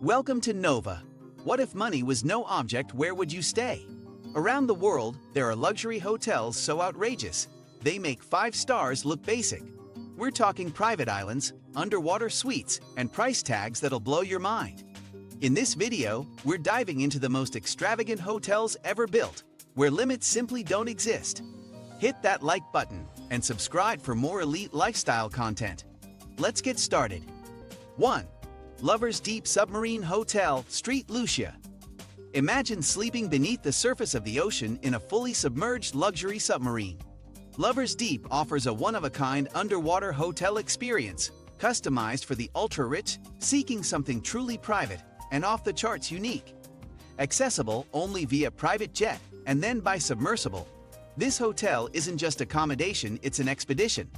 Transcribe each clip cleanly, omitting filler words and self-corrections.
Welcome to Nova. What if money was no object, where would you stay? Around the world, there are luxury hotels so outrageous, they make 5 stars look basic. We're talking private islands, underwater suites, and price tags that'll blow your mind. In this video, we're diving into the most extravagant hotels ever built, where limits simply don't exist. Hit that like button and subscribe for more elite lifestyle content. Let's get started. 1. Lovers Deep Submarine Hotel, St. Lucia. Imagine sleeping beneath the surface of the ocean in a fully submerged luxury submarine. Lovers Deep offers a one-of-a-kind underwater hotel experience, customized for the ultra-rich, seeking something truly private and off-the-charts unique. Accessible only via private jet and then by submersible, this hotel isn't just accommodation, it's an expedition.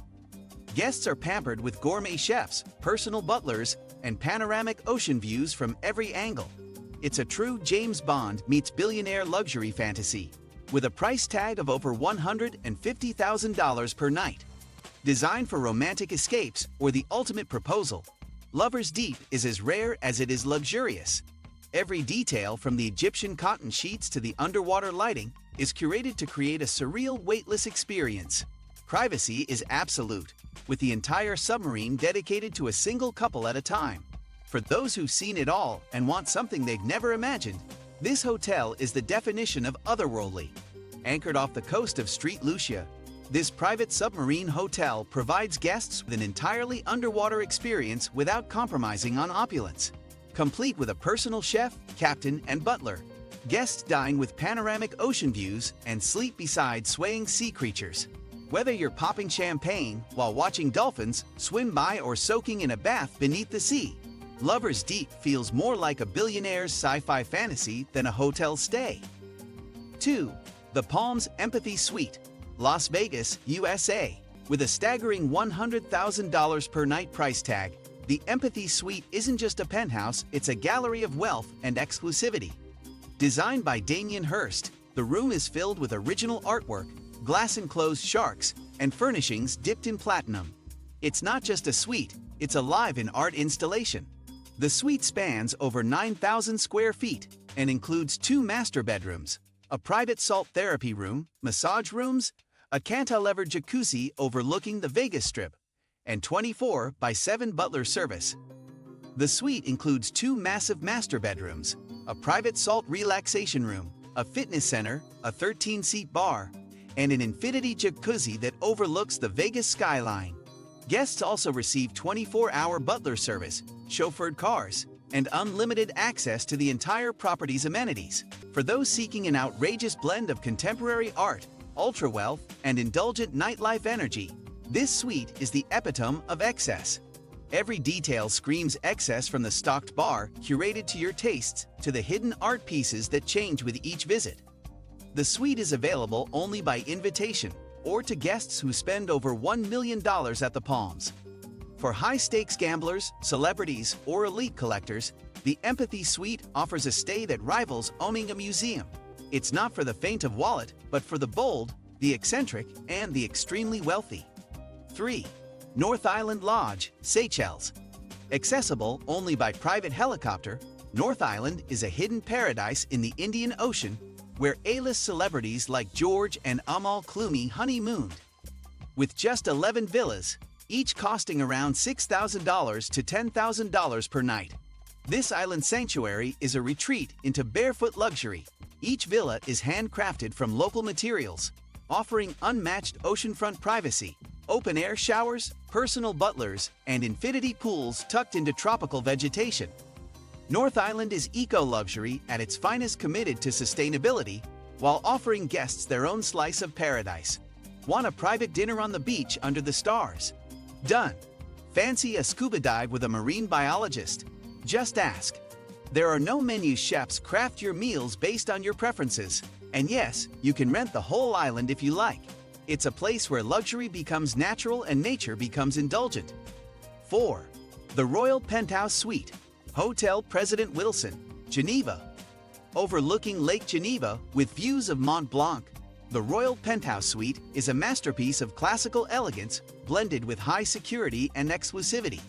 Guests are pampered with gourmet chefs, personal butlers, and panoramic ocean views from every angle. It's a true James Bond meets billionaire luxury fantasy, with a price tag of over $150,000 per night. Designed for romantic escapes or the ultimate proposal, Lovers Deep is as rare as it is luxurious. Every detail, from the Egyptian cotton sheets to the underwater lighting, is curated to create a surreal, weightless experience. Privacy is absolute, with the entire submarine dedicated to a single couple at a time. For those who've seen it all and want something they've never imagined, this hotel is the definition of otherworldly. Anchored off the coast of St. Lucia, this private submarine hotel provides guests with an entirely underwater experience without compromising on opulence. Complete with a personal chef, captain, and butler, guests dine with panoramic ocean views and sleep beside swaying sea creatures. Whether you're popping champagne while watching dolphins swim by or soaking in a bath beneath the sea, Lovers Deep feels more like a billionaire's sci-fi fantasy than a hotel stay. 2. The Palms Empathy Suite, Las Vegas, USA. With a staggering $100,000 per night price tag, the Empathy Suite isn't just a penthouse, it's a gallery of wealth and exclusivity. Designed by Damien Hirst, the room is filled with original artwork, glass-enclosed sharks, and furnishings dipped in platinum. It's not just a suite, it's a live-in art installation. The suite spans over 9,000 square feet and includes 2 master bedrooms, a private salt therapy room, massage rooms, a cantilever jacuzzi overlooking the Vegas Strip, and 24/7 butler service. The suite includes 2 massive master bedrooms, a private salt relaxation room, a fitness center, a 13-seat bar, and an infinity jacuzzi that overlooks the Vegas skyline. Guests also receive 24-hour butler service, chauffeured cars, and unlimited access to the entire property's amenities. For those seeking an outrageous blend of contemporary art, ultra-wealth, and indulgent nightlife energy, this suite is the epitome of excess. Every detail screams excess, from the stocked bar, curated to your tastes, to the hidden art pieces that change with each visit. The suite is available only by invitation or to guests who spend over $1 million at the Palms. For high-stakes gamblers, celebrities, or elite collectors, the Empathy Suite offers a stay that rivals owning a museum. It's not for the faint of wallet, but for the bold, the eccentric, and the extremely wealthy. 3. North Island Lodge, Seychelles. Accessible only by private helicopter, North Island is a hidden paradise in the Indian Ocean where A-list celebrities like George and Amal Clooney honeymooned. With just 11 villas, each costing around $6,000 to $10,000 per night, this island sanctuary is a retreat into barefoot luxury. Each villa is handcrafted from local materials, offering unmatched oceanfront privacy, open-air showers, personal butlers, and infinity pools tucked into tropical vegetation. North Island is eco-luxury at its finest, committed to sustainability while offering guests their own slice of paradise. Want a private dinner on the beach under the stars? Done. Fancy a scuba dive with a marine biologist? Just ask. There are no menus, chefs craft your meals based on your preferences. And yes, you can rent the whole island if you like. It's a place where luxury becomes natural and nature becomes indulgent. 4. The Royal Penthouse Suite, Hotel President Wilson, Geneva. Overlooking Lake Geneva with views of Mont Blanc, the Royal Penthouse Suite is a masterpiece of classical elegance blended with high security and exclusivity.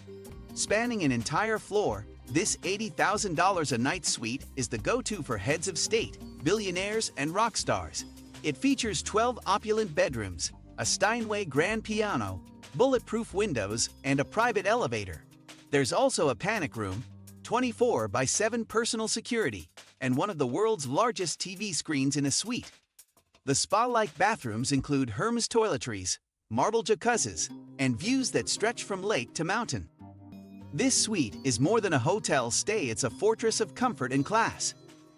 Spanning an entire floor, This $80,000 a night suite is the go-to for heads of state, billionaires, and rock stars. It features 12 opulent bedrooms, a Steinway grand piano, bulletproof windows, and a private elevator. There's also a panic room, 24/7 personal security, and one of the world's largest TV screens in a suite. The spa-like bathrooms include Hermes toiletries, marble jacuzzis, and views that stretch from lake to mountain. This suite is more than a hotel stay, it's a fortress of comfort and class.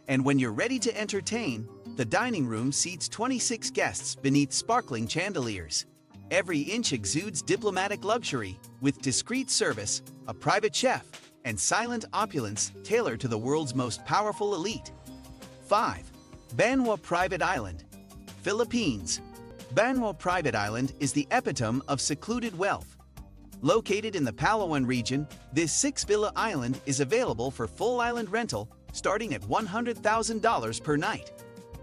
And when you're ready to entertain, the dining room seats 26 guests beneath sparkling chandeliers. Every inch exudes diplomatic luxury, with discreet service, a private chef, and silent opulence tailored to the world's most powerful elite. 5. Banwa Private Island, Philippines. Banwa Private Island is the epitome of secluded wealth. Located in the Palawan region, this six-villa island is available for full island rental starting at $100,000 per night.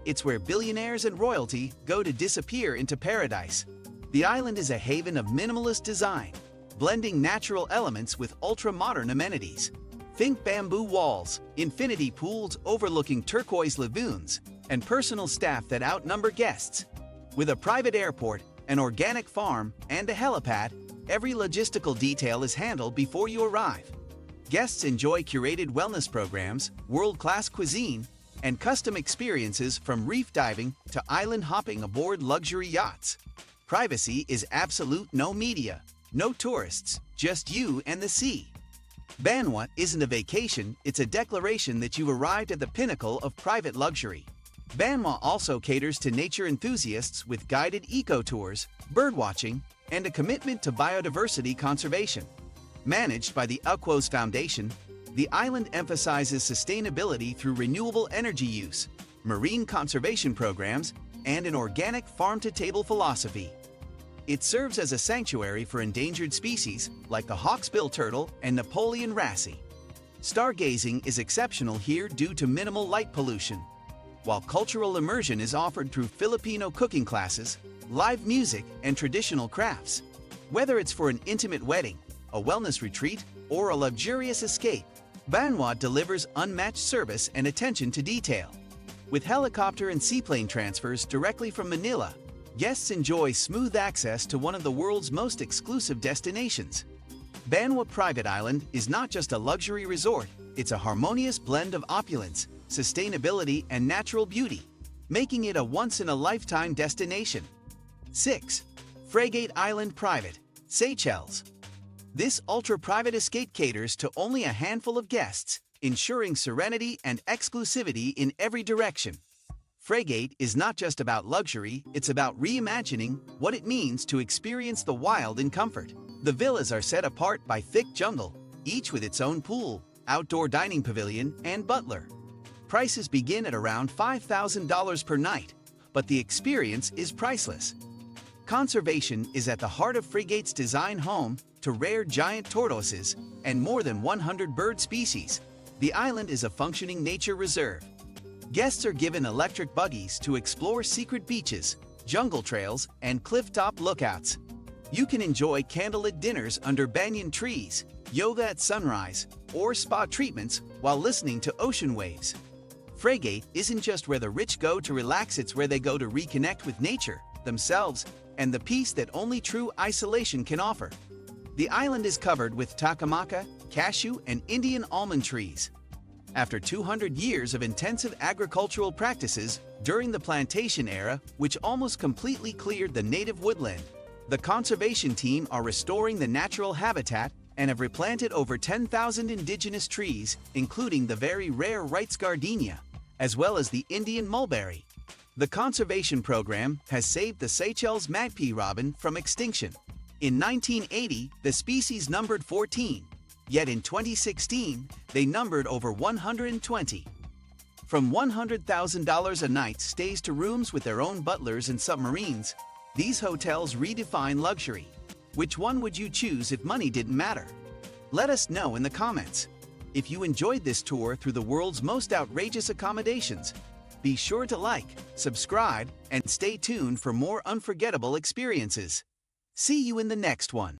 It's where billionaires and royalty go to disappear into paradise. The island is a haven of minimalist design, blending natural elements with ultra-modern amenities. Think bamboo walls, infinity pools overlooking turquoise lagoons, and personal staff that outnumber guests. With a private airport, an organic farm, and a helipad, every logistical detail is handled before you arrive. Guests enjoy curated wellness programs, world-class cuisine, and custom experiences from reef diving to island hopping aboard luxury yachts. Privacy is absolute: no media, no tourists, just you and the sea. Banwa isn't a vacation, it's a declaration that you've arrived at the pinnacle of private luxury. Banwa also caters to nature enthusiasts with guided eco-tours, birdwatching, and a commitment to biodiversity conservation. Managed by the Aquos Foundation, the island emphasizes sustainability through renewable energy use, marine conservation programs, and an organic farm-to-table philosophy. It serves as a sanctuary for endangered species like the hawksbill turtle and Napoleon wrasse. Stargazing is exceptional here due to minimal light pollution, while cultural immersion is offered through Filipino cooking classes, live music, and traditional crafts. Whether it's for an intimate wedding, a wellness retreat, or a luxurious escape, Banwa delivers unmatched service and attention to detail. With helicopter and seaplane transfers directly from Manila, guests enjoy smooth access to one of the world's most exclusive destinations. Banwa Private Island is not just a luxury resort, it's a harmonious blend of opulence, sustainability, and natural beauty, making it a once-in-a-lifetime destination. 6. Frigate Island Private, Seychelles. This ultra-private escape caters to only a handful of guests, ensuring serenity and exclusivity in every direction. Frigate is not just about luxury, it's about reimagining what it means to experience the wild in comfort. The villas are set apart by thick jungle, each with its own pool, outdoor dining pavilion, and butler. Prices begin at around $5,000 per night, but the experience is priceless. Conservation is at the heart of Frigate's design, home to rare giant tortoises and more than 100 bird species. The island is a functioning nature reserve. Guests are given electric buggies to explore secret beaches, jungle trails, and cliff-top lookouts. You can enjoy candlelit dinners under banyan trees, yoga at sunrise, or spa treatments while listening to ocean waves. Frigate isn't just where the rich go to relax, it's where they go to reconnect with nature, themselves, and the peace that only true isolation can offer. The island is covered with takamaka, cashew, and Indian almond trees. After 200 years of intensive agricultural practices during the plantation era, which almost completely cleared the native woodland, the conservation team are restoring the natural habitat and have replanted over 10,000 indigenous trees, including the very rare Wright's gardenia, as well as the Indian mulberry. The conservation program has saved the Seychelles magpie robin from extinction. In 1980, the species numbered 14, yet in 2016, they numbered over 120. From $100,000 a night stays to rooms with their own butlers and submarines, these hotels redefine luxury. Which one would you choose if money didn't matter? Let us know in the comments. If you enjoyed this tour through the world's most outrageous accommodations, be sure to like, subscribe, and stay tuned for more unforgettable experiences. See you in the next one.